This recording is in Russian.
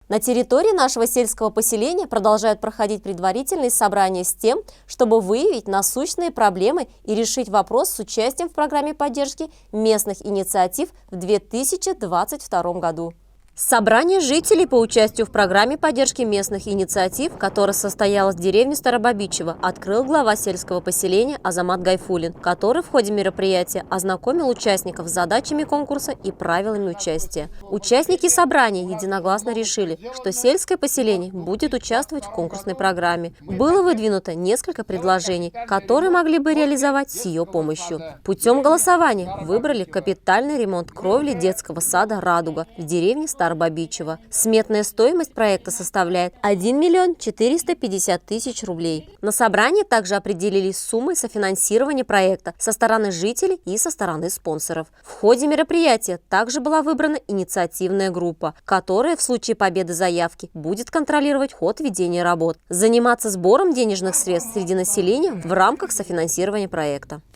На территории нашего сельского поселения продолжают проходить предварительные собрания с тем, чтобы выявить насущные проблемы и решить вопрос с участием в программе поддержки местных инициатив в 2022 году. Собрание жителей по участию в программе поддержки местных инициатив, которое состоялось в деревне Старобабичево, открыл глава сельского поселения Азамат Гайфуллин, который в ходе мероприятия ознакомил участников с задачами конкурса и правилами участия. Участники собрания единогласно решили, что сельское поселение будет участвовать в конкурсной программе. Было выдвинуто несколько предложений, которые могли бы реализовать с ее помощью. Путем голосования выбрали капитальный ремонт кровли детского сада «Радуга» в деревне Старобабичево. Сметная стоимость проекта составляет 1 миллион 450 тысяч рублей. На собрании также определились суммы софинансирования проекта со стороны жителей и со стороны спонсоров. В ходе мероприятия также была выбрана инициативная группа, которая в случае победы заявки будет контролировать ход ведения работ, заниматься сбором денежных средств среди населения в рамках софинансирования проекта.